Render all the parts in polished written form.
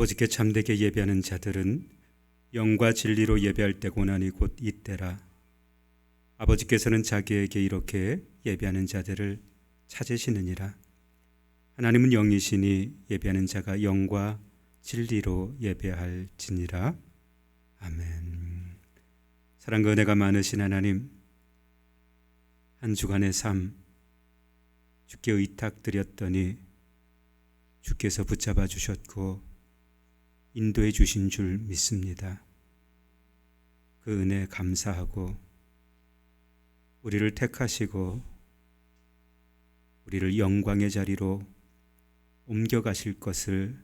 아버지께 참되게 예배하는 자들은 영과 진리로 예배할 때 고난이 곧 이때라. 아버지께서는 자기에게 이렇게 예배하는 자들을 찾으시느니라. 하나님은 영이시니 예배하는 자가 영과 진리로 예배할지니라. 아멘. 사랑과 은혜가 많으신 하나님, 한 주간의 삶 주께 의탁드렸더니 주께서 붙잡아 주셨고 인도해 주신 줄 믿습니다. 그 은혜 감사하고 우리를 택하시고 우리를 영광의 자리로 옮겨가실 것을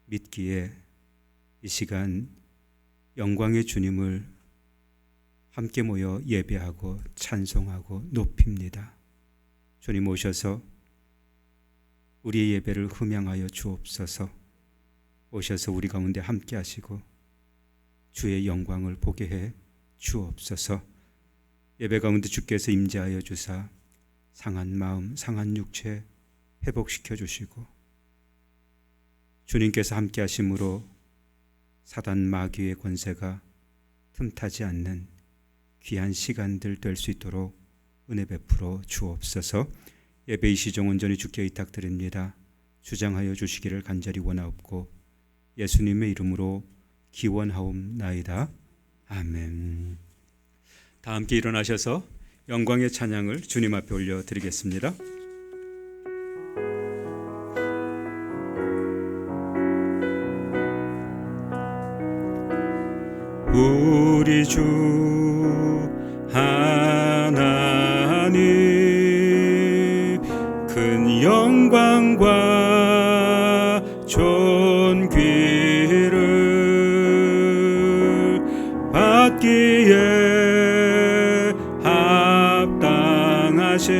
믿기에 이 시간 영광의 주님을 함께 모여 예배하고 찬송하고 높입니다. 주님 오셔서 우리의 예배를 흠양하여 주옵소서. 오셔서 우리 가운데 함께 하시고 주의 영광을 보게 해 주옵소서. 예배 가운데 주께서 임재하여 주사 상한 마음, 상한 육체 회복시켜 주시고 주님께서 함께 하심으로 사단 마귀의 권세가 틈타지 않는 귀한 시간들 될 수 있도록 은혜 베풀어 주옵소서. 예배 이 시종 온전히 주께 의탁드립니다. 주장하여 주시기를 간절히 원하옵고 예수님의 이름으로 기원하옵나이다. 아멘. 다 함께 일어나셔서 영광의 찬양을 주님 앞에 올려드리겠습니다. 우리 주 하나님 큰 영광과 존귀를 받기에 합당하신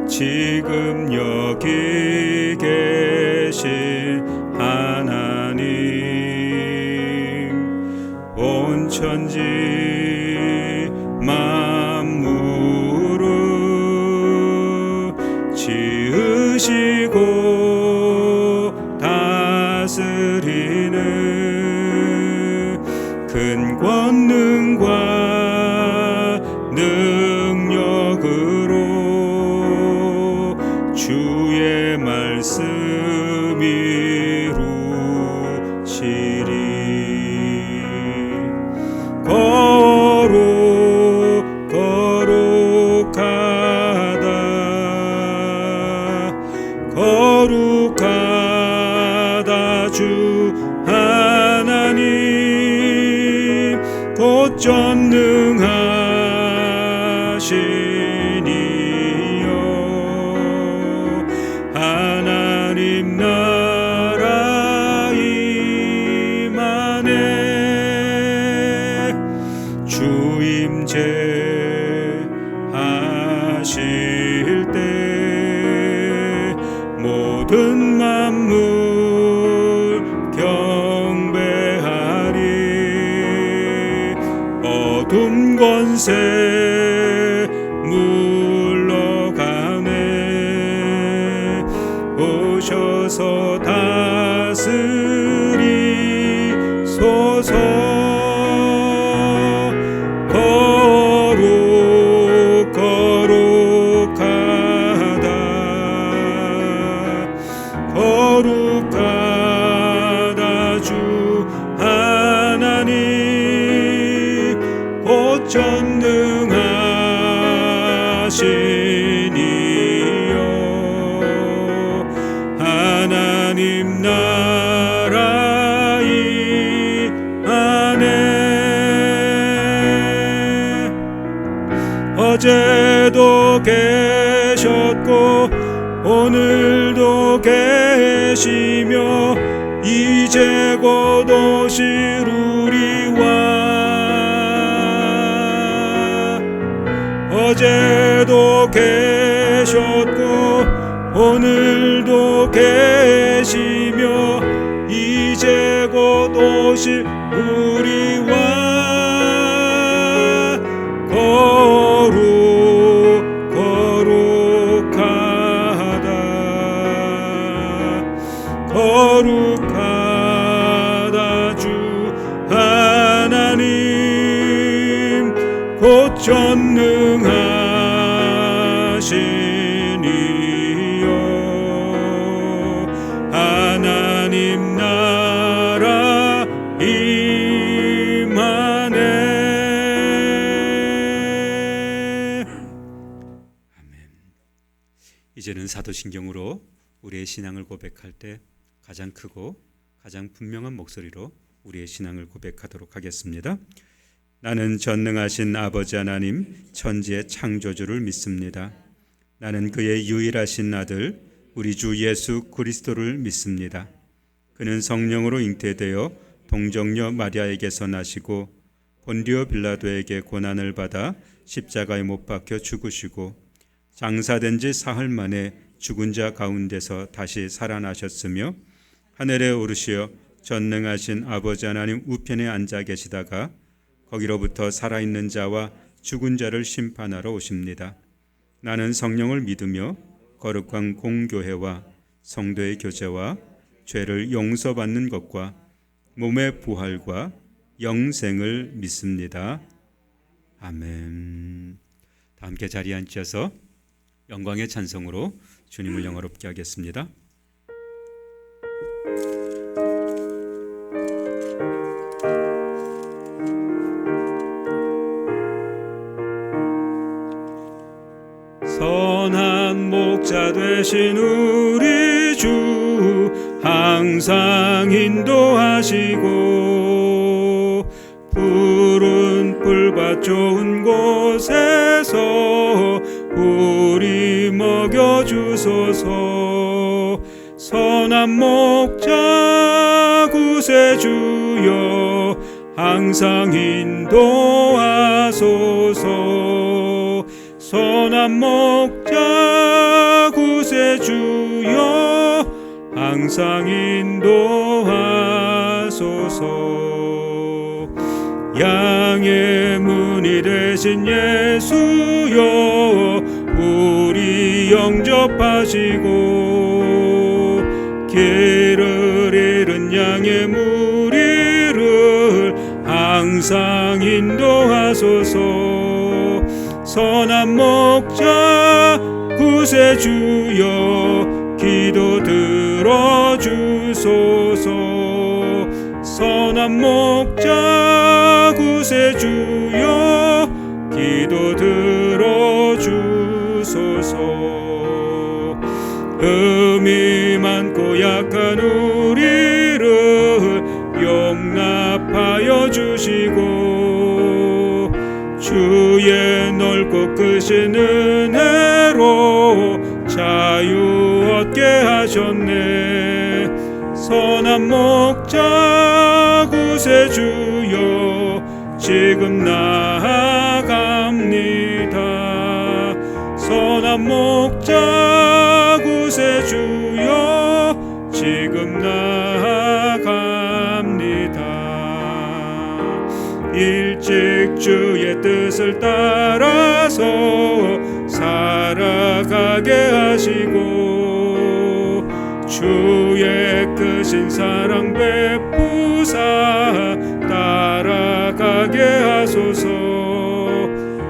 지금 여기 계신 하나님, 온 천지 만물을 지으시고 다스리는 큰 권능과 능력으로 주의 말씀 이루시리. 거룩하다 주 하나님 곧 전능하시니요. 하나님 나라 임하네 주 임재하실 때 모든 만물 경배하리. 어둠 권세 물러가네. 오셔서 다스리소서. 거룩하다 주 하나님 곧 전능하시니요. 하나님 나라 임하네. 어제도 계셨고 오늘도 계시며 이제 곧 오시리와. 어제도 계셨고 오늘도 계시며 이제 곧 오실 우리와. 거룩하다 곧 전능하신 이여 하나님 나라 임하네. 아멘. 이제는 사도신경으로 우리의 신앙을 고백할 때 가장 크고 가장 분명한 목소리로 우리의 신앙을 고백하도록 하겠습니다. 나는 전능하신 아버지 하나님 천지의 창조주를 믿습니다. 나는 그의 유일하신 아들 우리 주 예수 그리스도를 믿습니다. 그는 성령으로 잉태되어 동정녀 마리아에게서 나시고 본디오 빌라도에게 고난을 받아 십자가에 못 박혀 죽으시고 장사된 지 사흘 만에 죽은 자 가운데서 다시 살아나셨으며 하늘에 오르시어 전능하신 아버지 하나님 우편에 앉아 계시다가 거기로부터 살아있는 자와 죽은 자를 심판하러 오십니다. 나는 성령을 믿으며 거룩한 공교회와 성도의 교제와 죄를 용서받는 것과 몸의 부활과 영생을 믿습니다. 아멘. 다 함께 자리에 앉으셔서 영광의 찬송으로 주님을 영화롭게 하겠습니다. 선한 목자 되신 우리 주 항상 인도하시고 푸른 풀밭 좋은 곳에서 우리 먹여주소서. 선한 목자 구세주여 항상 인도하소서. 선한 목자 구세주여 항상 인도하소서. 양의 문이 되신 예수여 우리 영접하시고 길을 잃은 양의 무리를 항상 인도하소서. 선한 목자 구세주여 기도 들어주소서. 선한 목자 구세주여 기도 들어주소서. 흠이 많고 약한 우리를 용납하여 주시고 주의 넓고 크신 은혜로 자유 얻게 하셨네. 선한 목자 구세주여 지금 나아갑니다. 선한 목자 구세주여 지금 나아갑니다. 일찍 주의 뜻을 따라서 살아가게 하시고 주의 크신 사랑 베푸사 따라가게 하소서.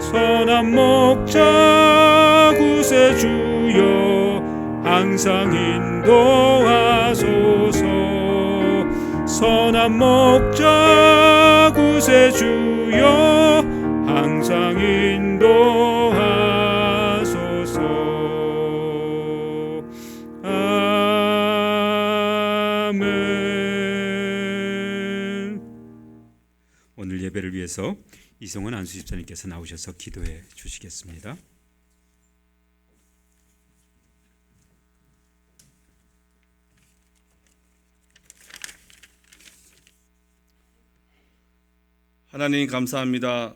선한 목자 구세주여 항상 인도하소서. 선한 목자 구세주여 항상 인도하소서. 아멘. 오늘 예배를 위해서 이성원 안수집사님께서 나오셔서 기도해 주시겠습니다. 하나님 감사합니다.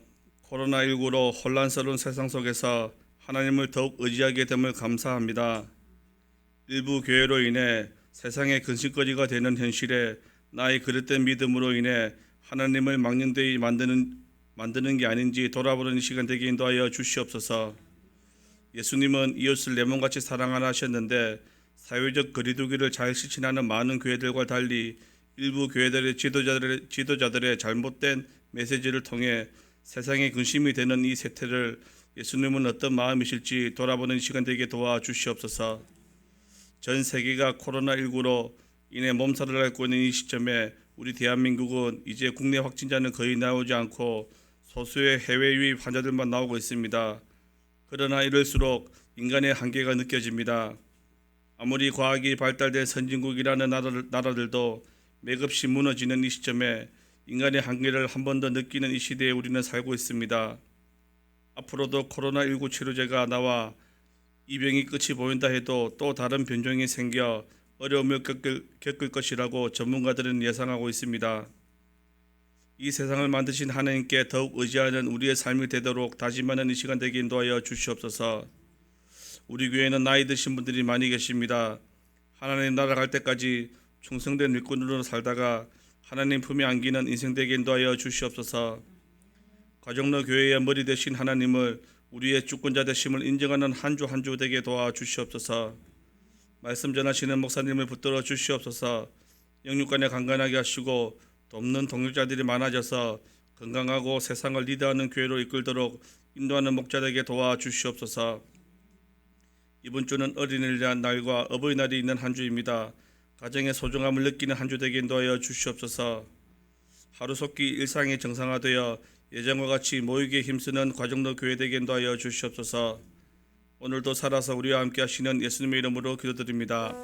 코로나19로 혼란스러운 세상 속에서 하나님을 더욱 의지하게 됨을 감사합니다. 일부 교회로 인해 세상의 근심거리가 되는 현실에 나의 그릇된 믿음으로 인해 하나님을 망령되이 만드는 게 아닌지 돌아보는 시간 되게 인도하여 주시옵소서. 예수님은 이웃을 내 몸같이 사랑하라 하셨는데 사회적 거리두기를 잘 실천하는 많은 교회들과 달리 일부 교회들의 지도자들의 잘못된 메시지를 통해 세상의 근심이 되는 이 세태를 예수님은 어떤 마음이실지 돌아보는 시간 되게 도와주시옵소서. 전 세계가 코로나19로 인해 몸살을 앓고 있는 이 시점에 우리 대한민국은 이제 국내 확진자는 거의 나오지 않고 소수의 해외 유입 환자들만 나오고 있습니다. 그러나 이럴수록 인간의 한계가 느껴집니다. 아무리 과학이 발달된 선진국이라는 나라들도 맥없이 무너지는 이 시점에 인간의 한계를 한 번 더 느끼는 이 시대에 우리는 살고 있습니다. 앞으로도 코로나19 치료제가 나와 이 병이 끝이 보인다 해도 또 다른 변종이 생겨 어려움을 겪을 것이라고 전문가들은 예상하고 있습니다. 이 세상을 만드신 하나님께 더욱 의지하는 우리의 삶이 되도록 다짐하는 이 시간 되게 인도하여 주시옵소서. 우리 교회에는 나이 드신 분들이 많이 계십니다. 하나님 나라 갈 때까지 충성된 일꾼으로 살다가 하나님 품에 안기는 인생 되게 인도하여 주시옵소서. 가정로 교회의 머리 되신 하나님을 우리의 주권자 되심을 인정하는 한 주 한 주 되게 도와주시옵소서. 말씀 전하시는 목사님을 붙들어 주시옵소서. 영육간에 강건하게 하시고 돕는 동역자들이 많아져서 건강하고 세상을 리드하는 교회로 이끌도록 인도하는 목자에게 도와주시옵소서. 이번 주는 어린이날과 어버이날이 있는 한 주입니다. 가정의 소중함을 느끼는 한 주 되게 인도하여 주시옵소서. 하루속히 일상이 정상화되어 예전과 같이 모이기에 힘쓰는 과정로 교회 되게 인도하여 주시옵소서. 오늘도 살아서 우리와 함께 하시는 예수님의 이름으로 기도드립니다.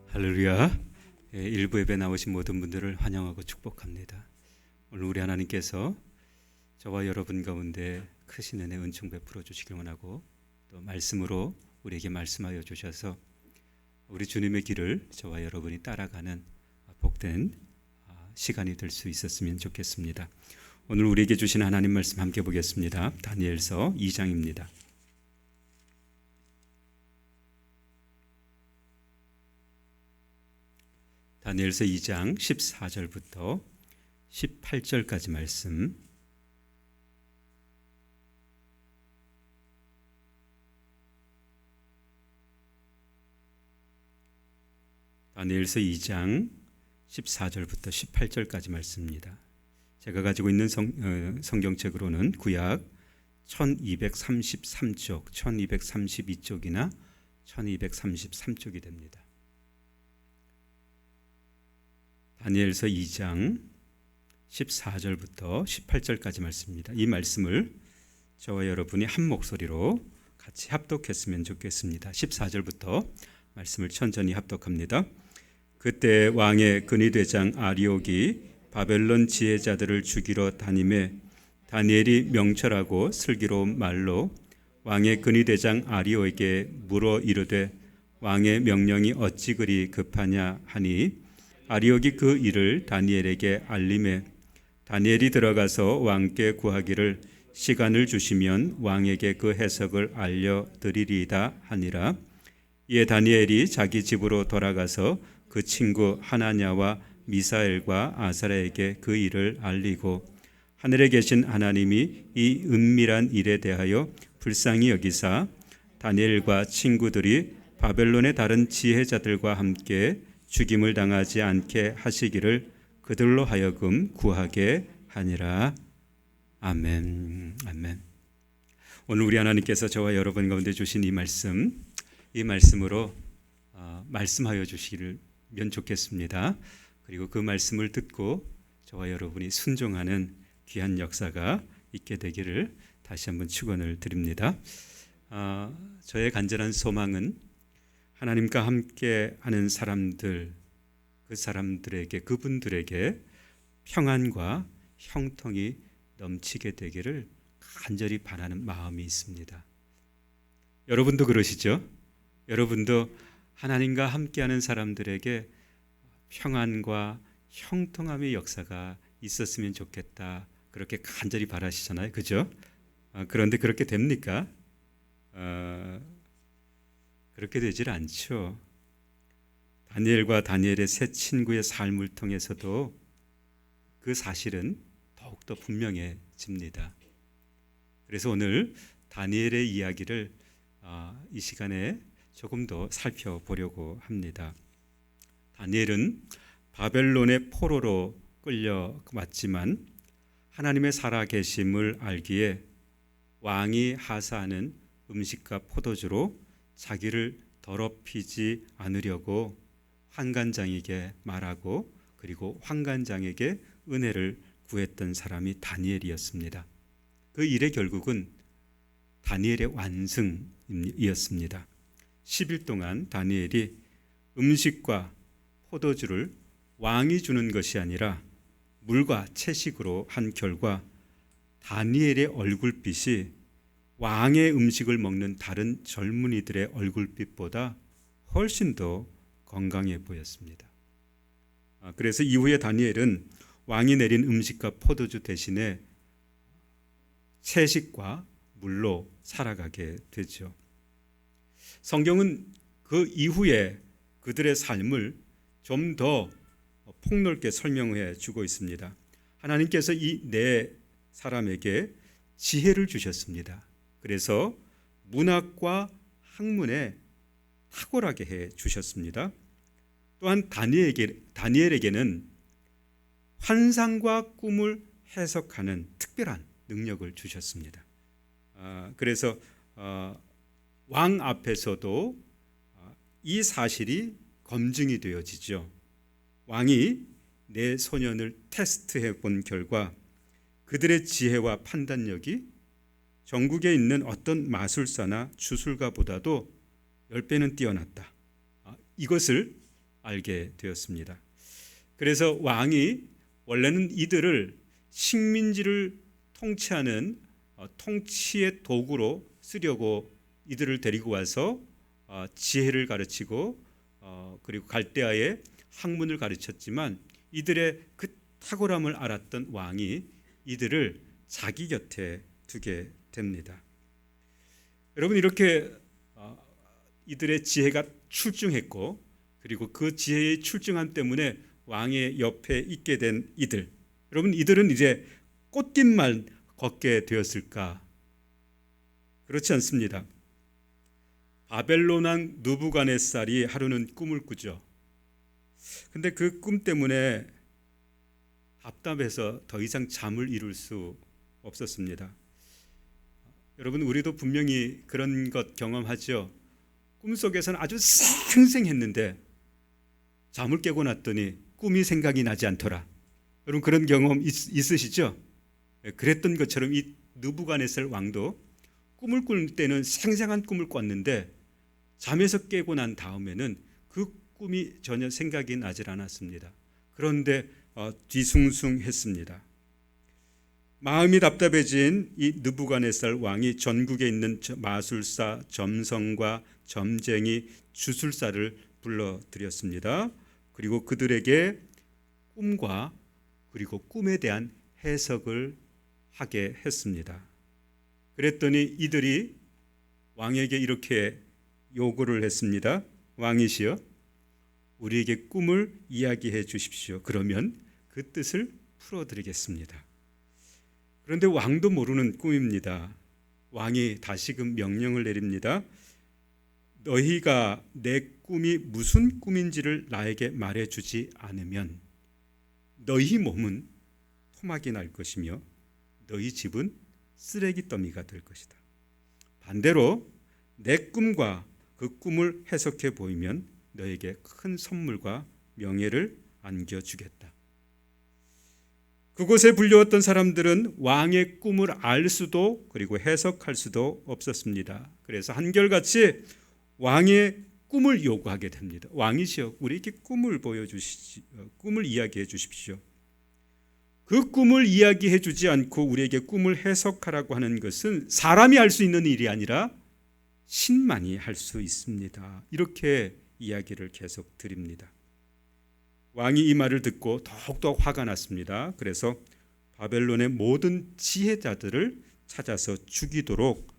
할렐루야. 일부 예배 나오신 모든 분들을 환영하고 축복합니다. 오늘 우리 하나님께서 저와 여러분 가운데 크신 은혜 은총 베풀어 주시길 원하고 또 말씀으로 우리에게 말씀하여 주셔서 우리 주님의 길을 저와 여러분이 따라가는 복된 시간이 될 수 있었으면 좋겠습니다. 오늘 우리에게 주신 하나님 말씀 함께 보겠습니다. 다니엘서 2장입니다. 다니엘서 2장 14절부터 18절까지 말씀. 다니엘서 2장 14절부터 18절까지 말씀입니다. 제가 가지고 있는 성경책으로는 구약 1233쪽, 1232쪽이나 1233쪽이 됩니다. 다니엘서 2장 14절부터 18절까지 말씀입니다. 이 말씀을 저와 여러분이 한 목소리로 같이 합독했으면 좋겠습니다. 14절부터 말씀을 천천히 합독합니다. 그때 왕의 근위대장 아리옥이 바벨론 지혜자들을 죽이러 다니매 다니엘이 명철하고 슬기로운 말로 왕의 근위대장 아리옥에게 물어 이르되 왕의 명령이 어찌 그리 급하냐 하니 아리옥이 그 일을 다니엘에게 알림해 다니엘이 들어가서 왕께 구하기를 시간을 주시면 왕에게 그 해석을 알려드리리이다 하니라. 이에 다니엘이 자기 집으로 돌아가서 그 친구 하나냐와 미사엘과 아사랴에게 그 일을 알리고 하늘에 계신 하나님이 이 은밀한 일에 대하여 불쌍히 여기사 다니엘과 친구들이 바벨론의 다른 지혜자들과 함께 죽임을 당하지 않게 하시기를 그들로 하여금 구하게 하니라. 아멘. 아멘. 오늘 우리 하나님께서 저와 여러분 가운데 주신 이 말씀으로 말씀하여 주시기를 좋겠습니다. 그리고 그 말씀을 듣고 저와 여러분이 순종하는 귀한 역사가 있게 되기를 다시 한번 축원을 드립니다. 저의 간절한 소망은 하나님과 함께 하는 사람들, 그분들에게 평안과 형통이 넘치게 되기를 간절히 바라는 마음이 있습니다. 여러분도 그러시죠? 여러분도 하나님과 함께하는 사람들에게 평안과 형통함의 역사가 있었으면 좋겠다. 그렇게 간절히 바라시잖아요. 그죠? 그런데 그렇게 됩니까? 그렇게 되질 않죠. 다니엘과 다니엘의 세 친구의 삶을 통해서도 그 사실은 더욱더 분명해집니다. 그래서 오늘 다니엘의 이야기를 이 시간에 조금 더 살펴보려고 합니다. 다니엘은 바벨론의 포로로 끌려왔지만 하나님의 살아계심을 알기에 왕이 하사하는 음식과 포도주로 자기를 더럽히지 않으려고 환관장에게 말하고 그리고 환관장에게 은혜를 구했던 사람이 다니엘이었습니다. 그 일의 결국은 다니엘의 완승이었습니다. 10일 동안 다니엘이 음식과 포도주를 왕이 주는 것이 아니라 물과 채식으로 한 결과 다니엘의 얼굴빛이 왕의 음식을 먹는 다른 젊은이들의 얼굴빛보다 훨씬 더 건강해 보였습니다. 그래서 이후에 다니엘은 왕이 내린 음식과 포도주 대신에 채식과 물로 살아가게 되죠. 성경은 그 이후에 그들의 삶을 좀 더 폭넓게 설명해 주고 있습니다. 하나님께서 이 네 사람에게 지혜를 주셨습니다. 그래서 문학과 학문에 탁월하게 해 주셨습니다. 또한 다니엘에게는 환상과 꿈을 해석하는 특별한 능력을 주셨습니다. 그래서 왕 앞에서도 이 사실이 검증이 되어지죠. 왕이 네 소년을 테스트해 본 결과 그들의 지혜와 판단력이 전국에 있는 어떤 마술사나 주술가보다도 10배는 뛰어났다. 이것을 알게 되었습니다. 그래서 왕이 원래는 이들을 식민지를 통치하는 통치의 도구로 쓰려고 이들을 데리고 와서 지혜를 가르치고 그리고 갈대아의 학문을 가르쳤지만 이들의 그 탁월함을 알았던 왕이 이들을 자기 곁에 두게 됩니다. 여러분, 이렇게 이들의 지혜가 출중했고 그리고 그 지혜의 출중함 때문에 왕의 옆에 있게 된 이들, 여러분, 이들은 이제 꽃길만 걷게 되었을까? 그렇지 않습니다. 바벨론 왕 느부갓네살이 하루는 꿈을 꾸죠. 근데 그 꿈 때문에 답답해서 더 이상 잠을 이룰 수 없었습니다. 여러분, 우리도 분명히 그런 것 경험하죠. 꿈속에서는 아주 생생했는데 잠을 깨고 났더니 꿈이 생각이 나지 않더라. 여러분, 그런 경험 있으시죠? 그랬던 것처럼 이 느부갓네살 왕도 꿈을 꿀 때는 생생한 꿈을 꿨는데 잠에서 깨고 난 다음에는 그 꿈이 전혀 생각이 나질 않았습니다. 그런데 뒤숭숭했습니다. 마음이 답답해진 이 느부갓네살 왕이 전국에 있는 마술사, 점성과 점쟁이, 주술사를 불러들였습니다. 그리고 그들에게 꿈과 그리고 꿈에 대한 해석을 하게 했습니다. 그랬더니 이들이 왕에게 이렇게 요구를 했습니다. 왕이시여, 우리에게 꿈을 이야기해 주십시오. 그러면 그 뜻을 풀어드리겠습니다. 그런데 왕도 모르는 꿈입니다. 왕이 다시금 명령을 내립니다. 너희가 내 꿈이 무슨 꿈인지를 나에게 말해주지 않으면 너희 몸은 토막이 날 것이며 너희 집은 쓰레기 더미가 될 것이다. 반대로 내 꿈과 그 꿈을 해석해 보이면 너에게 큰 선물과 명예를 안겨주겠다. 그곳에 불려왔던 사람들은 왕의 꿈을 알 수도 그리고 해석할 수도 없었습니다. 그래서 한결같이 왕의 꿈을 요구하게 됩니다. 왕이시여, 우리에게 꿈을 보여주시지, 꿈을 이야기해 주십시오. 그 꿈을 이야기해 주지 않고 우리에게 꿈을 해석하라고 하는 것은 사람이 할 수 있는 일이 아니라 신만이 할 수 있습니다. 이렇게 이야기를 계속 드립니다. 왕이 이 말을 듣고 더욱더 화가 났습니다. 그래서 바벨론의 모든 지혜자들을 찾아서 죽이도록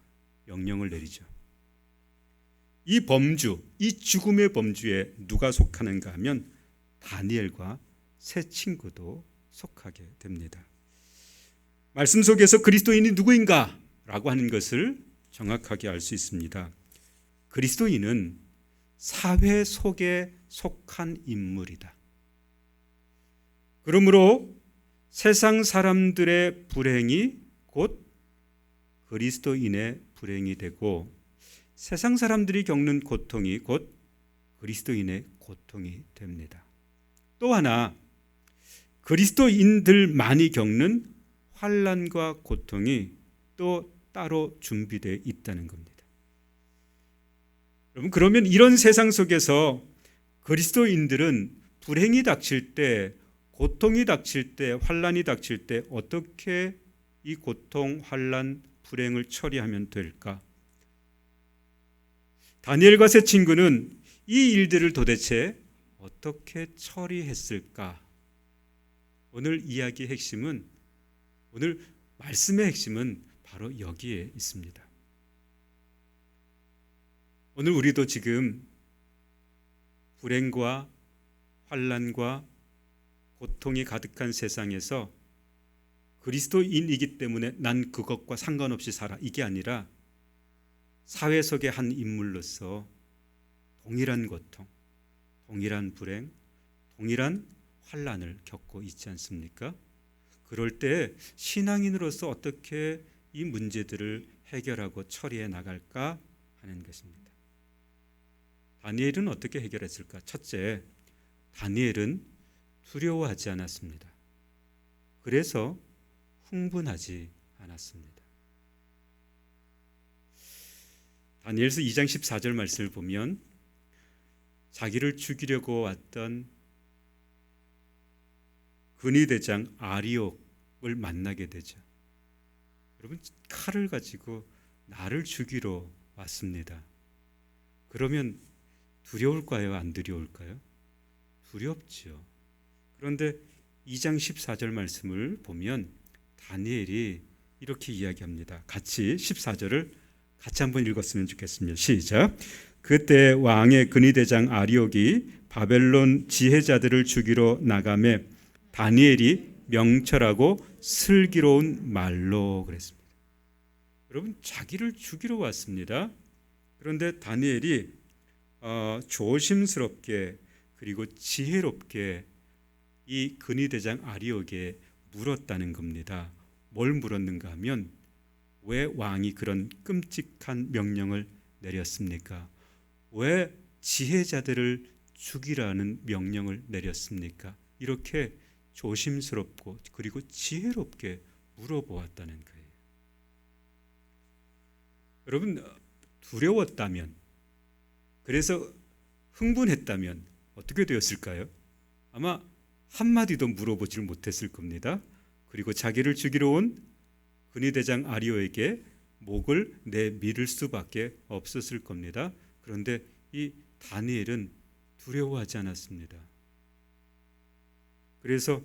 명령을 내리죠. 이 범주, 이 죽음의 범주에 누가 속하는가 하면 다니엘과 세 친구도 속하게 됩니다. 말씀 속에서 그리스도인이 누구인가? 라고 하는 것을 정확하게 알 수 있습니다. 그리스도인은 사회 속에 속한 인물이다. 그러므로 세상 사람들의 불행이 곧 그리스도인의 불행이 되고 세상 사람들이 겪는 고통이 곧 그리스도인의 고통이 됩니다. 또 하나 그리스도인들만이 겪는 환난과 고통이 또 따로 준비되어 있다는 겁니다. 여러분, 그러면 이런 세상 속에서 그리스도인들은 불행이 닥칠 때, 고통이 닥칠 때, 환난이 닥칠 때 어떻게 이 고통, 환난, 불행을 처리하면 될까? 다니엘과 세 친구는 이 일들을 도대체 어떻게 처리했을까? 오늘 이야기의 핵심은, 오늘 말씀의 핵심은 바로 여기에 있습니다. 오늘 우리도 지금 불행과 환난과 고통이 가득한 세상에서 그리스도인이기 때문에 난 그것과 상관없이 살아, 이게 아니라 사회 속의 한 인물로서 동일한 고통, 동일한 불행, 동일한 환난을 겪고 있지 않습니까? 그럴 때 신앙인으로서 어떻게 이 문제들을 해결하고 처리해 나갈까 하는 것입니다. 다니엘은 어떻게 해결했을까? 첫째, 다니엘은 두려워하지 않았습니다. 그래서 흥분하지 않았습니다. 다니엘서 2장 14절 말씀을 보면 자기를 죽이려고 왔던 근위대장 아리옥을 만나게 되죠. 여러분, 칼을 가지고 나를 죽이러 왔습니다. 그러면 두려울까요? 안 두려울까요? 두렵죠. 그런데 2장 14절 말씀을 보면 다니엘이 이렇게 이야기합니다. 같이 14절을 같이 한번 읽었으면 좋겠습니다. 시작. 그때 왕의 근위대장 아리옥이 바벨론 지혜자들을 죽이러 나가매 다니엘이 명철하고 슬기로운 말로 그랬습니다. 여러분, 자기를 죽이러 왔습니다. 그런데 다니엘이 조심스럽게 그리고 지혜롭게 이 근위대장 아리옥에 물었다는 겁니다. 뭘 물었는가 하면 왜 왕이 그런 끔찍한 명령을 내렸습니까? 왜 지혜자들을 죽이라는 명령을 내렸습니까? 이렇게 조심스럽고 그리고 지혜롭게 물어보았다는 거예요. 여러분, 두려웠다면, 그래서 흥분했다면 어떻게 되었을까요? 아마 한마디도 물어보질 못했을 겁니다. 그리고 자기를 죽이러 온 근위대장 아리오에게 목을 내밀을 수밖에 없었을 겁니다. 그런데 이 다니엘은 두려워하지 않았습니다. 그래서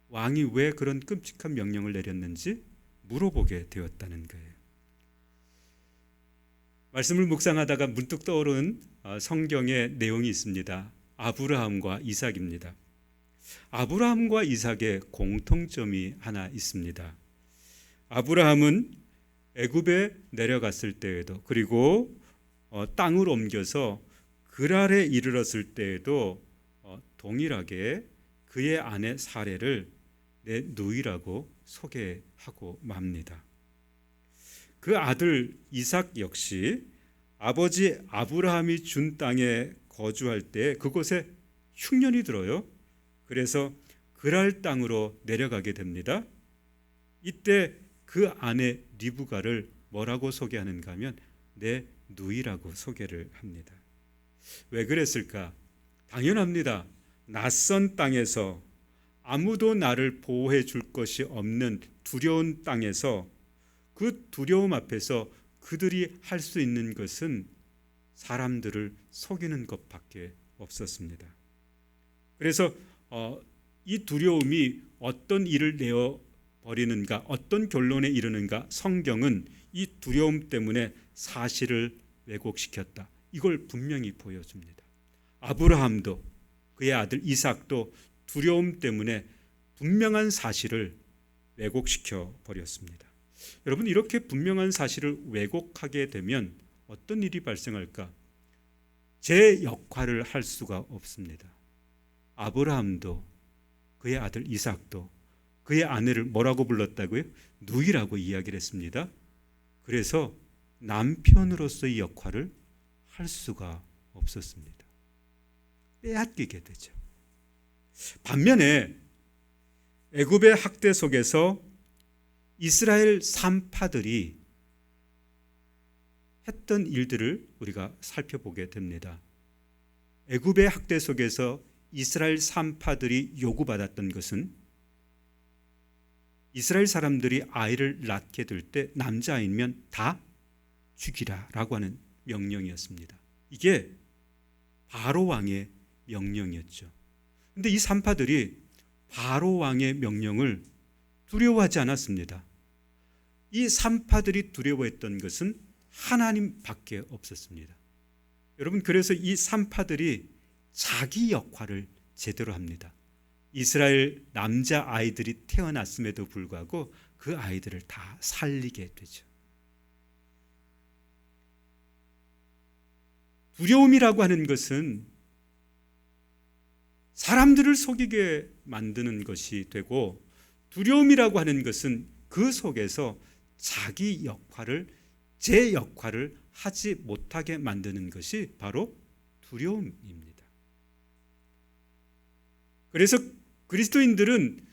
왕이 왜 그런 끔찍한 명령을 내렸는지 물어보게 되었다는 거예요. 말씀을 묵상하다가 문득 떠오른 성경의 내용이 있습니다. 아브라함과 이삭입니다. 아브라함과 이삭의 공통점이 하나 있습니다. 아브라함은 애굽에 내려갔을 때에도, 그리고 땅을 옮겨서 그랄에 이르렀을 때에도 동일하게 그의 아내 사레를 내 누이라고 소개하고 맙니다. 그 아들 이삭 역시 아버지 아브라함이 준 땅에 거주할 때 그곳에 흉년이 들어요. 그래서 그랄 땅으로 내려가게 됩니다. 이때 그 아내 리브가를 뭐라고 소개하는가 하면 내 누이라고 소개를 합니다. 왜 그랬을까? 당연합니다. 낯선 땅에서 아무도 나를 보호해 줄 것이 없는 두려운 땅에서 그 두려움 앞에서 그들이 할 수 있는 것은 사람들을 속이는 것밖에 없었습니다. 그래서 이 두려움이 어떤 일을 내어버리는가, 어떤 결론에 이르는가, 성경은 이 두려움 때문에 사실을 왜곡시켰다, 이걸 분명히 보여줍니다. 아브라함도 그의 아들 이삭도 두려움 때문에 분명한 사실을 왜곡시켜 버렸습니다. 여러분, 이렇게 분명한 사실을 왜곡하게 되면 어떤 일이 발생할까? 제 역할을 할 수가 없습니다. 아브라함도 그의 아들 이삭도 그의 아내를 뭐라고 불렀다고요? 누이라고 이야기를 했습니다. 그래서 남편으로서의 역할을 할 수가 없었습니다. 빼앗기게 되죠. 반면에 애굽의 학대 속에서 이스라엘 산파들이 했던 일들을 우리가 살펴보게 됩니다. 애굽의 학대 속에서 이스라엘 산파들이 요구받았던 것은 이스라엘 사람들이 아이를 낳게 될 때 남자아이면 다 죽이라라고 하는 명령이었습니다. 이게 바로 왕의 명령이었죠. 그런데 이 산파들이 바로 왕의 명령을 두려워하지 않았습니다. 이 산파들이 두려워했던 것은 하나님밖에 없었습니다. 여러분, 그래서 이 산파들이 자기 역할을 제대로 합니다. 이스라엘 남자 아이들이 태어났음에도 불구하고 그 아이들을 다 살리게 되죠. 두려움이라고 하는 것은 사람들을 속이게 만드는 것이 되고, 두려움이라고 하는 것은 그 속에서 자기 역할을, 제 역할을 하지 못하게 만드는 것이 바로 두려움입니다. 그래서 그리스도인들은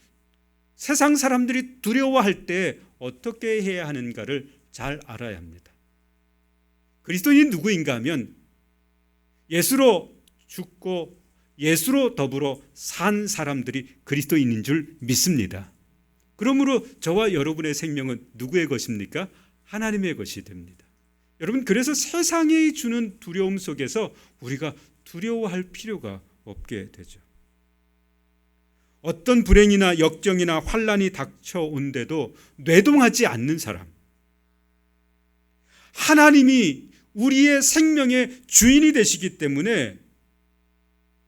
세상 사람들이 두려워할 때 어떻게 해야 하는가를 잘 알아야 합니다. 그리스도인이 누구인가 하면 예수로 죽고 예수로 더불어 산 사람들이 그리스도인인 줄 믿습니다. 그러므로 저와 여러분의 생명은 누구의 것입니까? 하나님의 것이 됩니다. 여러분, 그래서 세상이 주는 두려움 속에서 우리가 두려워할 필요가 없게 되죠. 어떤 불행이나 역경이나 환난이 닥쳐온데도 뇌동하지 않는 사람, 하나님이 우리의 생명의 주인이 되시기 때문에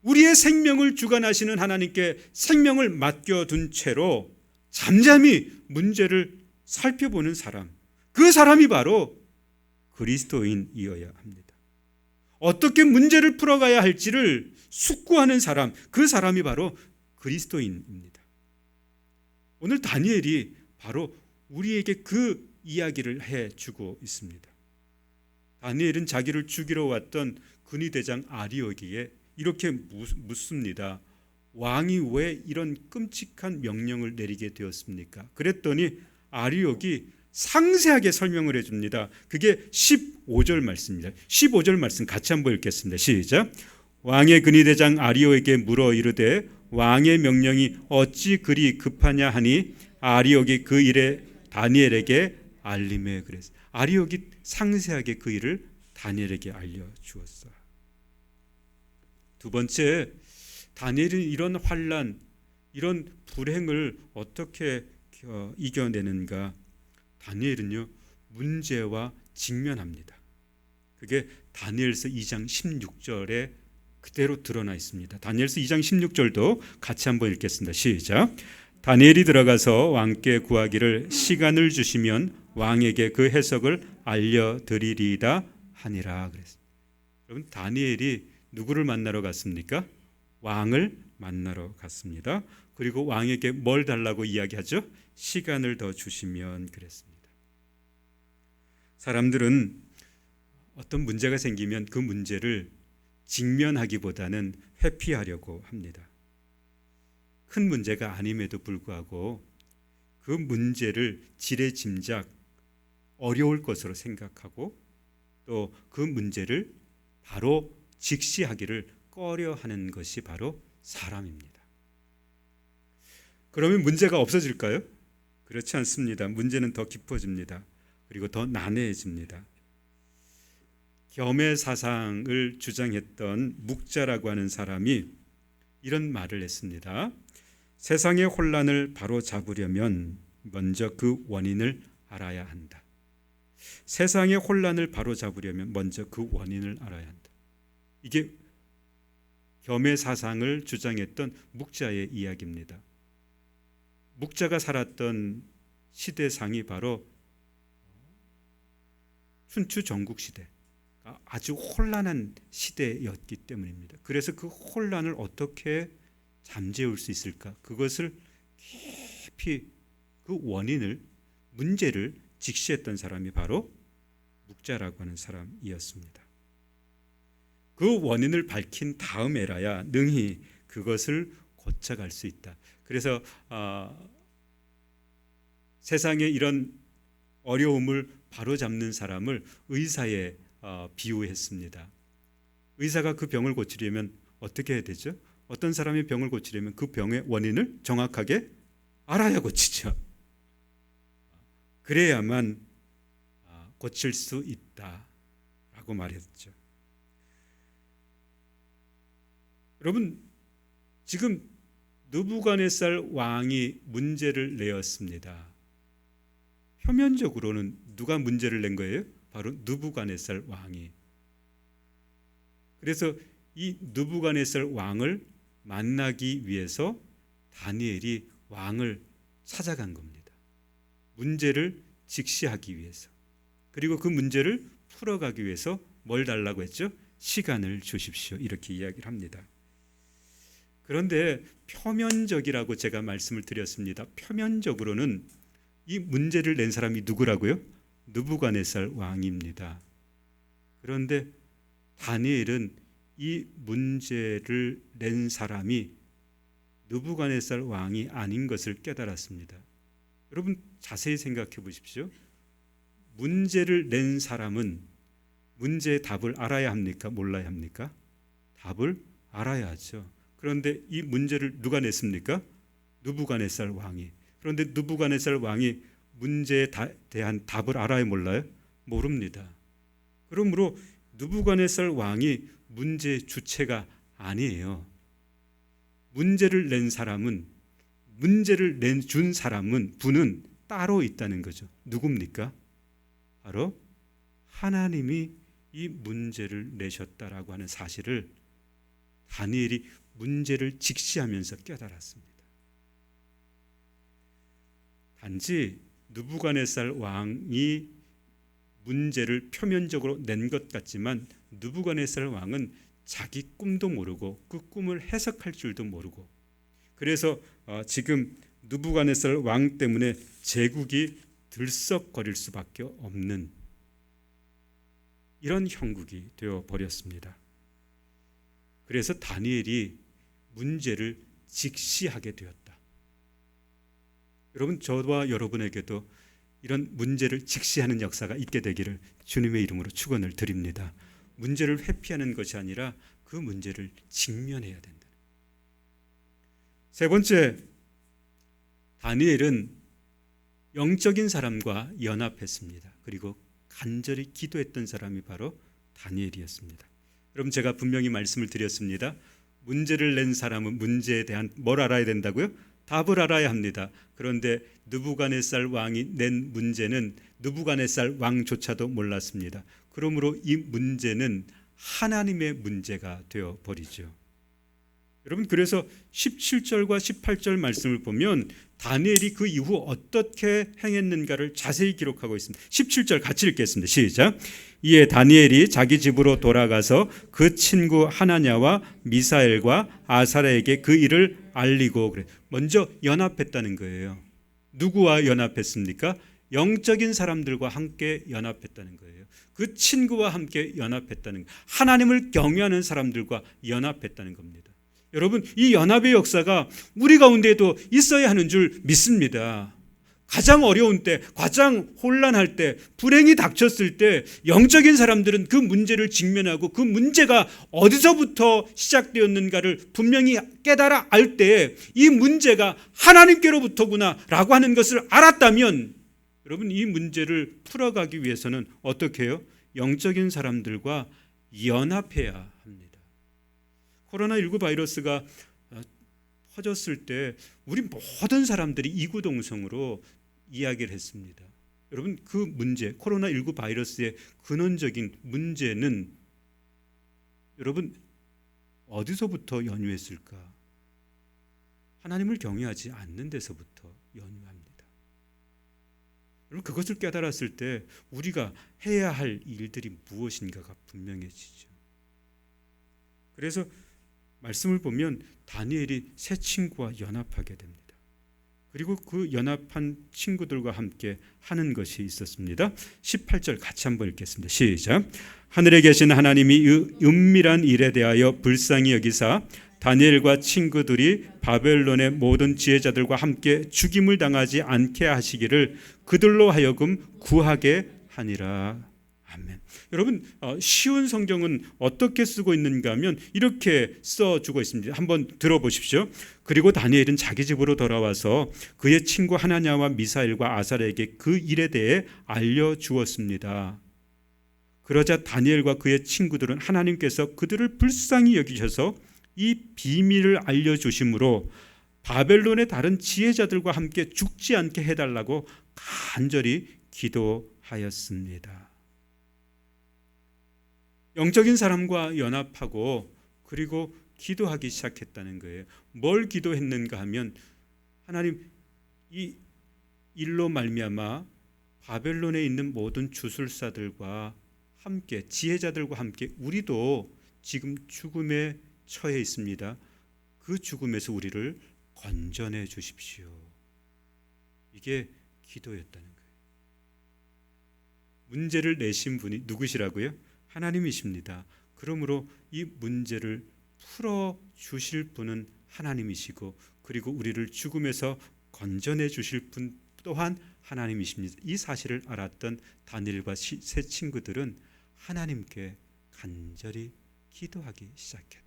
우리의 생명을 주관하시는 하나님께 생명을 맡겨둔 채로 잠잠히 문제를 살펴보는 사람, 그 사람이 바로 그리스도인이어야 합니다. 어떻게 문제를 풀어가야 할지를 숙고하는 사람, 그 사람이 바로 그리스도인입니다. 오늘 다니엘이 바로 우리에게 그 이야기를 해주고 있습니다. 다니엘은 자기를 죽이러 왔던 근위대장 아리옥에게 이렇게 묻습니다. 왕이 왜 이런 끔찍한 명령을 내리게 되었습니까? 그랬더니 아리옥이 상세하게 설명을 해줍니다. 그게 15절 말씀입니다. 15절 말씀 같이 한번 읽겠습니다. 시작. 왕의 근위대장 아리옥에게 물어 이르되 왕의 명령이 어찌 그리 급하냐 하니 아리옥이 그 일에 다니엘에게 알림해 그랬어요. 아리옥이 상세하게 그 일을 다니엘에게 알려주었어요. 두 번째, 다니엘은 이런 환난, 이런 불행을 어떻게 이겨내는가? 다니엘은요, 문제와 직면합니다. 그게 다니엘서 2장 16절에 그대로 드러나 있습니다. 다니엘서 2장 16절도 같이 한번 읽겠습니다. 시작. 다니엘이 들어가서 왕께 구하기를 시간을 주시면 왕에게 그 해석을 알려드리리이다 하니라 그랬습니다. 여러분, 다니엘이 누구를 만나러 갔습니까? 왕을 만나러 갔습니다. 그리고 왕에게 뭘 달라고 이야기하죠? 시간을 더 주시면 그랬습니다. 사람들은 어떤 문제가 생기면 그 문제를 직면하기보다는 회피하려고 합니다. 큰 문제가 아님에도 불구하고 그 문제를 지레짐작 어려울 것으로 생각하고 또 그 문제를 바로 직시하기를 꺼려하는 것이 바로 사람입니다. 그러면 문제가 없어질까요? 그렇지 않습니다. 문제는 더 깊어집니다. 그리고 더 난해해집니다. 겸해 사상을 주장했던 묵자라고 하는 사람이 이런 말을 했습니다. 세상의 혼란을 바로 잡으려면 먼저 그 원인을 알아야 한다. 세상의 혼란을 바로잡으려면 먼저 그 원인을 알아야 한다. 이게 겸해 사상을 주장했던 묵자의 이야기입니다. 묵자가 살았던 시대상이 바로 춘추 전국 시대, 아주 혼란한 시대였기 때문입니다. 그래서 그 혼란을 어떻게 잠재울 수 있을까? 그것을 깊이 그 원인을, 문제를 직시했던 사람이 바로 묵자라고 하는 사람이었습니다. 그 원인을 밝힌 다음에라야 능히 그것을 고쳐갈 수 있다. 그래서 세상에 이런 어려움을 바로잡는 사람을 의사에 비유했습니다. 의사가 그 병을 고치려면 어떻게 해야 되죠? 어떤 사람의 병을 고치려면 그 병의 원인을 정확하게 알아야 고치죠. 그래야만 고칠 수 있다라고 말했죠. 여러분, 지금 느부갓네살 왕이 문제를 내었습니다. 표면적으로는 누가 문제를 낸 거예요? 바로 느부갓네살 왕이. 그래서 이 느부갓네살 왕을 만나기 위해서 다니엘이 왕을 찾아간 겁니다. 문제를 직시하기 위해서. 그리고 그 문제를 풀어가기 위해서 뭘 달라고 했죠? 시간을 주십시오. 이렇게 이야기를 합니다. 그런데 표면적이라고 제가 말씀을 드렸습니다. 표면적으로는 이 문제를 낸 사람이 누구라고요? 느부갓네살 왕입니다. 그런데 다니엘은 이 문제를 낸 사람이 느부갓네살 왕이 아닌 것을 깨달았습니다. 여러분 자세히 생각해 보십시오. 문제를 낸 사람은 문제의 답을 알아야 합니까? 몰라야 합니까? 답을 알아야 하죠. 그런데 이 문제를 누가 냈습니까? 느부갓네살 왕이. 그런데 느부갓네살 왕이 문제에 대한 답을 알아요, 몰라요? 모릅니다. 그러므로 느부갓네살 왕이 문제의 주체가 아니에요. 문제를 낸 사람은, 문제를 준 사람은, 분은 따로 있다는 거죠. 누굽니까? 바로 하나님이 이 문제를 내셨다라고 하는 사실을 다니엘이 문제를 직시하면서 깨달았습니다. 단지 느부갓네살 왕이 문제를 표면적으로 낸 것 같지만 느부갓네살 왕은 자기 꿈도 모르고 그 꿈을 해석할 줄도 모르고, 그래서 지금 느부갓네살 왕 때문에 제국이 들썩거릴 수밖에 없는 이런 형국이 되어 버렸습니다. 그래서 다니엘이 문제를 직시하게 되었다. 여러분, 저와 여러분에게도 이런 문제를 직시하는 역사가 있게 되기를 주님의 이름으로 축원을 드립니다. 문제를 회피하는 것이 아니라 그 문제를 직면해야 된다. 세 번째, 다니엘은 영적인 사람과 연합했습니다. 그리고 간절히 기도했던 사람이 바로 다니엘이었습니다. 여러분, 제가 분명히 말씀을 드렸습니다. 문제를 낸 사람은 문제에 대한 뭘 알아야 된다고요? 답을 알아야 합니다. 그런데 느부갓네살 왕이 낸 문제는 느부갓네살 왕조차도 몰랐습니다. 그러므로 이 문제는 하나님의 문제가 되어 버리죠. 여러분, 그래서 17절과 18절 말씀을 보면 다니엘이 그 이후 어떻게 행했는가를 자세히 기록하고 있습니다. 17절 같이 읽겠습니다. 시작. 이에 다니엘이 자기 집으로 돌아가서 그 친구 하나냐와 미사엘과 아사랴에게 그 일을 알리고, 그래. 먼저 연합했다는 거예요. 누구와 연합했습니까? 영적인 사람들과 함께 연합했다는 거예요. 그 친구와 함께 연합했다는 거예요. 하나님을 경외하는 사람들과 연합했다는 겁니다. 여러분, 이 연합의 역사가 우리 가운데에도 있어야 하는 줄 믿습니다. 가장 어려운 때, 가장 혼란할 때, 불행이 닥쳤을 때 영적인 사람들은 그 문제를 직면하고 그 문제가 어디서부터 시작되었는가를 분명히 깨달아 알 때 이 문제가 하나님께로부터구나 라고 하는 것을 알았다면, 여러분, 이 문제를 풀어가기 위해서는 어떻게 해요? 영적인 사람들과 연합해야 합니다. 코로나19 바이러스가 터졌을 때 우리 모든 사람들이 이구동성으로 이야기를 했습니다. 여러분, 그 문제, 코로나19 바이러스의 근원적인 문제는 여러분 어디서부터 연유했을까? 하나님을 경외하지 않는 데서부터 연유합니다. 여러분, 그것을 깨달았을 때 우리가 해야 할 일들이 무엇인가가 분명해지죠. 그래서 말씀을 보면 다니엘이 새 친구와 연합하게 됩니다. 그리고 그 연합한 친구들과 함께 하는 것이 있었습니다. 18절 같이 한번 읽겠습니다. 시작. 하늘에 계신 하나님이 이 은밀한 일에 대하여 불쌍히 여기사 다니엘과 친구들이 바벨론의 모든 지혜자들과 함께 죽임을 당하지 않게 하시기를 그들로 하여금 구하게 하니라. 아멘. 여러분, 쉬운 성경은 어떻게 쓰고 있는가 하면 이렇게 써주고 있습니다. 한번 들어보십시오. 그리고 다니엘은 자기 집으로 돌아와서 그의 친구 하나냐와 미사엘과 아살에게 그 일에 대해 알려주었습니다. 그러자 다니엘과 그의 친구들은 하나님께서 그들을 불쌍히 여기셔서 이 비밀을 알려주심으로 바벨론의 다른 지혜자들과 함께 죽지 않게 해달라고 간절히 기도하였습니다. 영적인 사람과 연합하고 그리고 기도하기 시작했다는 거예요. 뭘 기도했는가 하면 하나님, 이 일로 말미암아 바벨론에 있는 모든 주술사들과 함께 지혜자들과 함께 우리도 지금 죽음에 처해 있습니다. 그 죽음에서 우리를 건져내 주십시오. 이게 기도였다는 거예요. 문제를 내신 분이 누구시라고요? 하나님이십니다. 그러므로 이 문제를 풀어 주실 분은 하나님이시고 그리고 우리를 죽음에서 건져내 주실 분 또한 하나님이십니다. 이 사실을 알았던 다니엘과 세 친구들은 하나님께 간절히 기도하기 시작했다.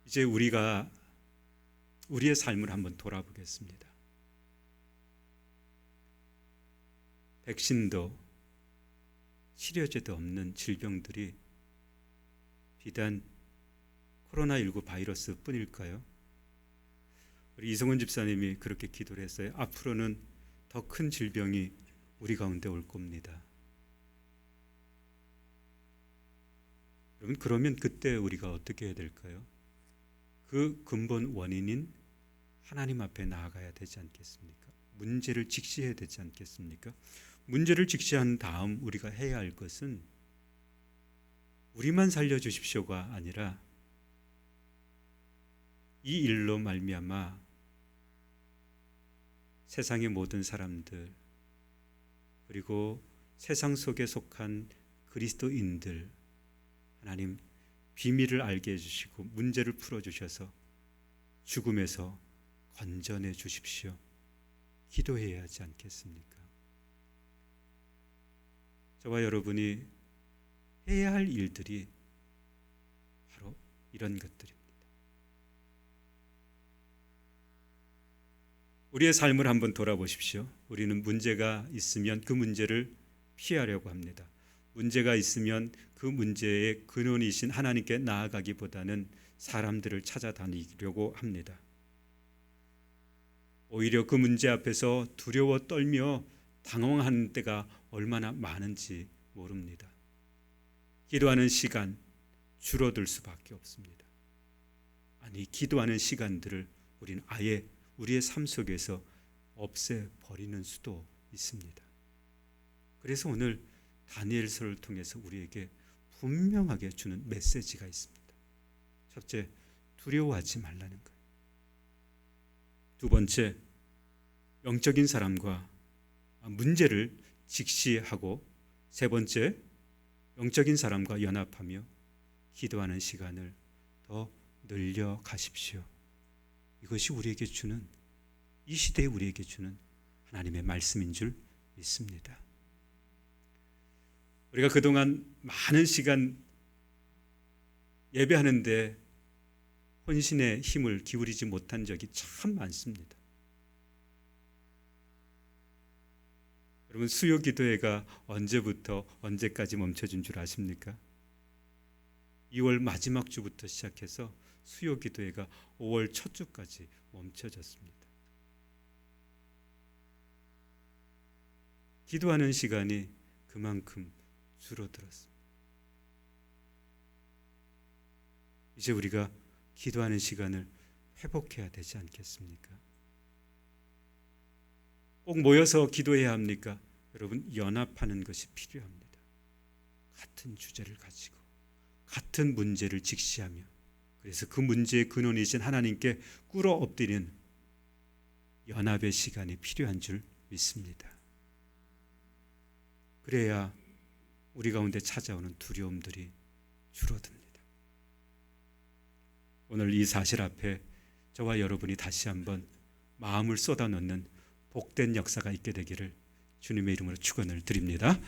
이제 우리가 우리의 삶을 한번 돌아보겠습니다. 백신도 치료제도 없는 질병들이 비단 코로나19 바이러스 뿐일까요? 우리 이성훈 집사님이 그렇게 기도를 했어요. 앞으로는 더 큰 질병이 우리 가운데 올 겁니다. 여러분, 그러면 그때 우리가 어떻게 해야 될까요? 그 근본 원인인 하나님 앞에 나아가야 되지 않겠습니까? 문제를 직시해야 되지 않겠습니까? 문제를 직시한 다음 우리가 해야 할 것은 우리만 살려주십시오가 아니라 이 일로 말미암아 세상의 모든 사람들 그리고 세상 속에 속한 그리스도인들 하나님 비밀을 알게 해주시고 문제를 풀어주셔서 죽음에서 건져내 주십시오. 기도해야 하지 않겠습니까? 저와 여러분이 해야 할 일들이 바로 이런 것들입니다. 우리의 삶을 한번 돌아보십시오. 우리는 문제가 있으면 그 문제를 피하려고 합니다. 문제가 있으면 그 문제의 근원이신 하나님께 나아가기보다는 사람들을 찾아다니려고 합니다. 오히려 그 문제 앞에서 두려워 떨며 당황하는 때가 얼마나 많은지 모릅니다. 기도하는 시간 줄어들 수밖에 없습니다. 아니, 기도하는 시간들을 우리는 아예 우리의 삶 속에서 없애버리는 수도 있습니다. 그래서 오늘 다니엘서를 통해서 우리에게 분명하게 주는 메시지가 있습니다. 첫째, 두려워하지 말라는 거예요. 두 번째, 영적인 사람과 문제를 직시하고 세 번째, 영적인 사람과 연합하며 기도하는 시간을 더 늘려 가십시오. 이것이 우리에게 주는, 이 시대에 우리에게 주는 하나님의 말씀인 줄 믿습니다. 우리가 그동안 많은 시간 예배하는데 혼신의 힘을 기울이지 못한 적이 참 많습니다. 여러분, 수요 기도회가 언제부터 언제까지 멈춰진 줄 아십니까? 2월 마지막 주부터 시작해서 수요 기도회가 5월 첫 주까지 멈춰졌습니다. 기도하는 시간이 그만큼 줄어들었습니다. 이제 우리가 기도하는 시간을 회복해야 되지 않겠습니까? 꼭 모여서 기도해야 합니까? 여러분, 연합하는 것이 필요합니다. 같은 주제를 가지고 같은 문제를 직시하며, 그래서 그 문제의 근원이신 하나님께 꿇어 엎드리는 연합의 시간이 필요한 줄 믿습니다. 그래야 우리 가운데 찾아오는 두려움들이 줄어듭니다. 오늘 이 사실 앞에 저와 여러분이 다시 한번 마음을 쏟아넣는 복된 역사가 있게 되기를 주님의 이름으로 축원을 드립니다.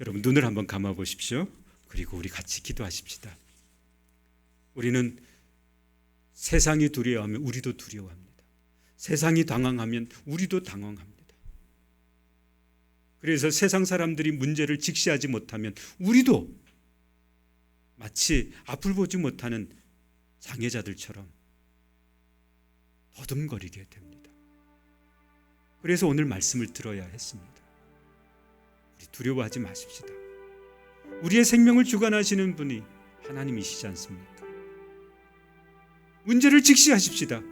여러분, 눈을 한번 감아 보십시오. 그리고 우리 같이 기도하십시다. 우리는 세상이 두려워하면 우리도 두려워합니다. 세상이 당황하면 우리도 당황합니다. 그래서 세상 사람들이 문제를 직시하지 못하면 우리도 마치 앞을 보지 못하는 장애자들처럼 더듬거리게 됩니다. 그래서 오늘 말씀을 들어야 했습니다. 우리 두려워하지 마십시다. 우리의 생명을 주관하시는 분이 하나님이시지 않습니까? 문제를 직시하십시다.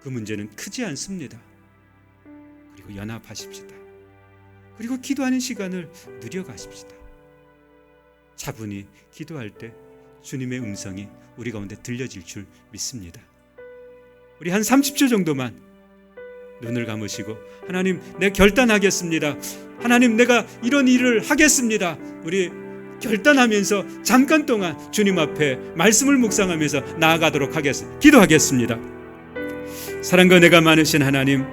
그 문제는 크지 않습니다. 그리고 연합하십시다. 그리고 기도하는 시간을 늘려가십시다. 차분히 기도할 때 주님의 음성이 우리 가운데 들려질 줄 믿습니다. 우리 한 30초 정도만 눈을 감으시고, 하나님, 내 결단하겠습니다. 하나님, 내가 이런 일을 하겠습니다. 우리 결단하면서 잠깐 동안 주님 앞에 말씀을 묵상하면서 나아가도록 하겠습니다. 기도하겠습니다. 사랑과 은혜가 많으신 하나님,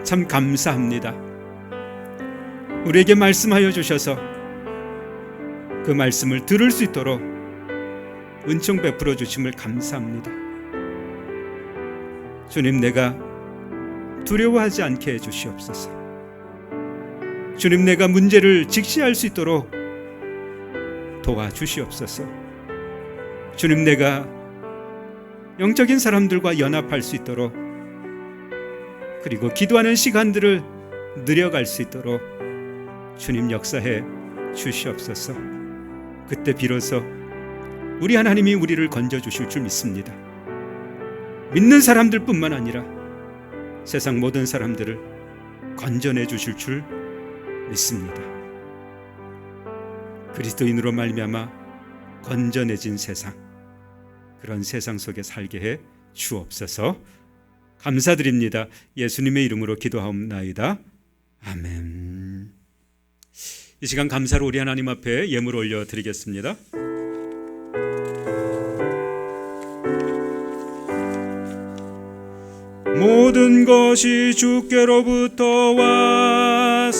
참 감사합니다. 우리에게 말씀하여 주셔서 그 말씀을 들을 수 있도록 은총 베풀어 주심을 감사합니다. 주님, 내가 두려워하지 않게 해주시옵소서. 주님, 내가 문제를 직시할 수 있도록 도와주시옵소서. 주님, 내가 영적인 사람들과 연합할 수 있도록, 그리고 기도하는 시간들을 늘려갈 수 있도록 주님 역사해 주시옵소서. 그때 비로소 우리 하나님이 우리를 건져주실 줄 믿습니다. 믿는 사람들뿐만 아니라 세상 모든 사람들을 건져내 주실 줄 믿습니다. 그리스도인으로 말미암아 건져내진 세상, 그런 세상 속에 살게 해 주옵소서. 감사드립니다. 예수님의 이름으로 기도하옵나이다. 아멘. 이 시간 감사로 우리 하나님 앞에 예물 올려드리겠습니다. 모든 것이 주께로부터 왔으니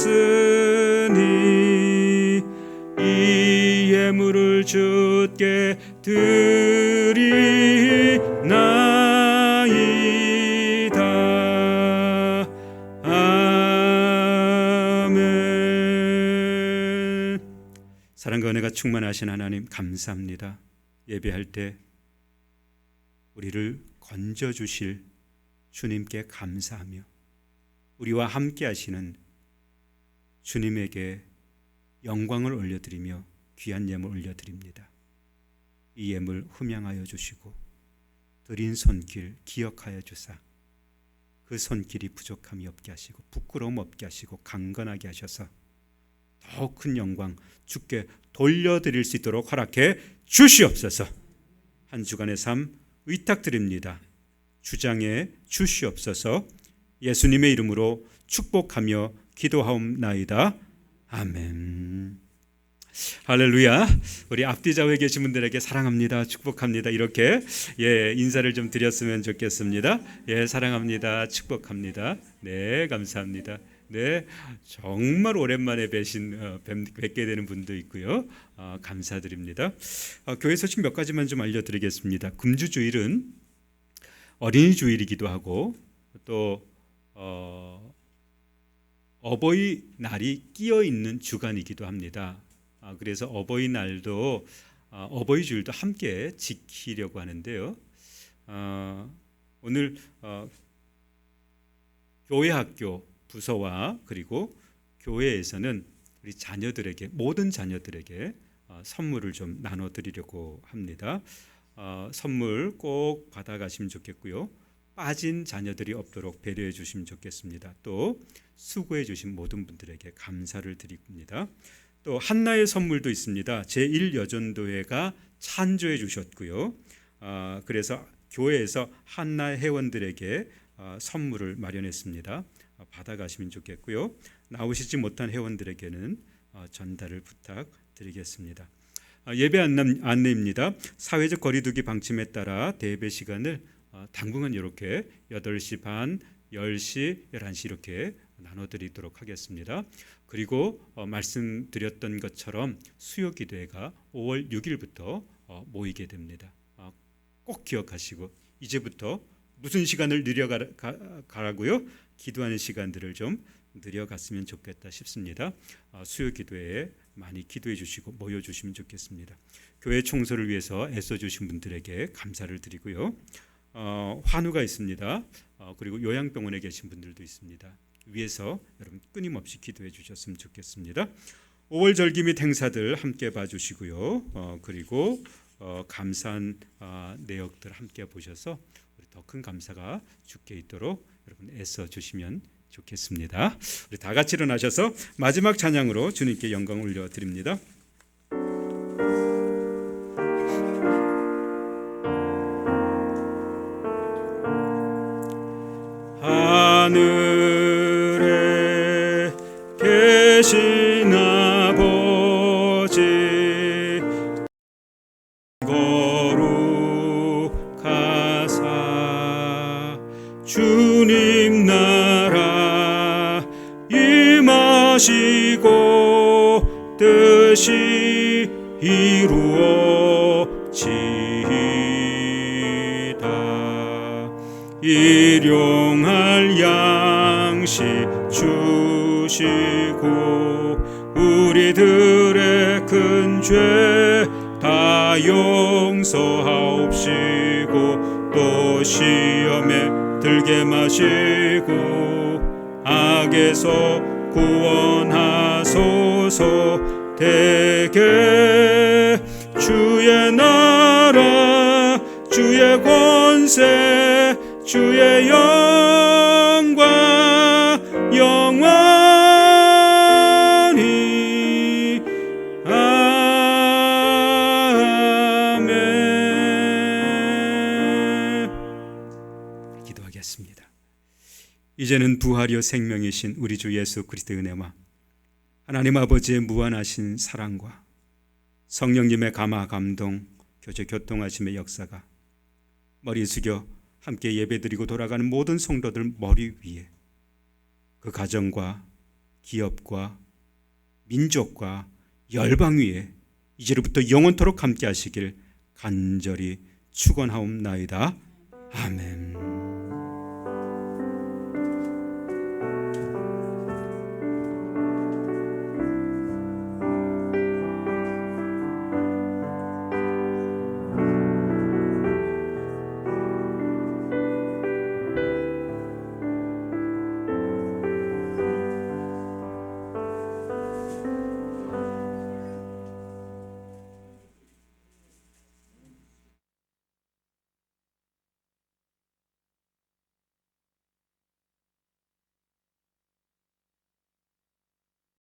이 예물을 주께 드리나이다. 아멘. 사랑과 은혜가 충만하신 하나님, 감사합니다. 예배할 때 우리를 건져주실 주님께 감사하며 우리와 함께 하시는 주님에게 영광을 올려드리며 귀한 예물 올려드립니다. 이 예물 흠양하여 주시고 드린 손길 기억하여 주사 그 손길이 부족함이 없게 하시고 부끄러움 없게 하시고 강건하게 하셔서 더 큰 영광 주께 돌려드릴 수 있도록 허락해 주시옵소서. 한 주간의 삶 의탁드립니다. 주장해 주시옵소서. 예수님의 이름으로 축복하며 기도하옵나이다. 아멘. 할렐루야. 우리 앞뒤 좌우에 계신 분들에게 사랑합니다, 축복합니다, 이렇게 인사를 좀 드렸으면 좋겠습니다. 사랑합니다, 축복합니다. 네, 감사합니다. 네, 정말 오랜만에 뵙게 되는 분도 있고요. 감사드립니다. 교회 소식 몇 가지만 좀 알려드리겠습니다. 금주 주일은 어린이 주일이기도 하고 또 어버이날이 끼어 있는 주간이기도 합니다. 그래서 어버이날도 어버이 주일도 함께 지키려고 하는데요. 오늘 교회 학교 부서와 그리고 교회에서는 우리 자녀들에게 모든 자녀들에게 선물을 좀 나눠드리려고 합니다. 선물 꼭 받아가시면 좋겠고요. 빠진 자녀들이 없도록 배려해 주시면 좋겠습니다. 또 수고해 주신 모든 분들에게 감사를 드립니다. 또 한나의 선물도 있습니다. 제1여전도회가 찬조해 주셨고요. 그래서 교회에서 한나 회원들에게 선물을 마련했습니다. 받아가시면 좋겠고요. 나오시지 못한 회원들에게는 전달을 부탁드리겠습니다. 예배 안내입니다. 사회적 거리두기 방침에 따라 대예배 시간을 당분간 이렇게 8시 반, 10시, 11시 이렇게 나눠드리도록 하겠습니다. 그리고 말씀드렸던 것처럼 수요기도회가 5월 6일부터 모이게 됩니다. 꼭 기억하시고 이제부터 무슨 시간을 늘려가라고요? 기도하는 시간들을 좀 늘려갔으면 좋겠다 싶습니다. 수요기도회에 많이 기도해 주시고 모여주시면 좋겠습니다. 교회 청소를 위해서 애써주신 분들에게 감사를 드리고요. 환우가 있습니다. 그리고 요양병원에 계신 분들도 있습니다. 위에서 여러분 끊임없이 기도해 주셨으면 좋겠습니다. 5월 절기 및 행사들 함께 봐주시고요. 그리고 감사한 내역들 함께 보셔서 더 큰 감사가 주께 있도록 여러분 애써 주시면 좋겠습니다. 우리 다 같이 일어나셔서 마지막 찬양으로 주님께 영광 올려드립니다. 하늘에 계신 아버지 거룩하사 주님 나라 임하시고 뜻이 이루어지이다. 일용할 양식 주시고 우리들의 큰 죄 다 용서하옵시고 또 시험에 들게 마시고 악에서 구원하소서. 대개 주의 나라 주의 권세 주의 영광 영원히 아멘. 기도하겠습니다. 이제는 부활이요 생명이신 우리 주 예수 그리스도의 은혜와 하나님 아버지의 무한하신 사랑과 성령님의 감화 감동 교제 교통하심의 역사가 머리 숙여 함께 예배드리고 돌아가는 모든 성도들 머리 위에 그 가정과 기업과 민족과 열방 위에 이제로부터 영원토록 함께 하시길 간절히 축원하옵나이다. 아멘.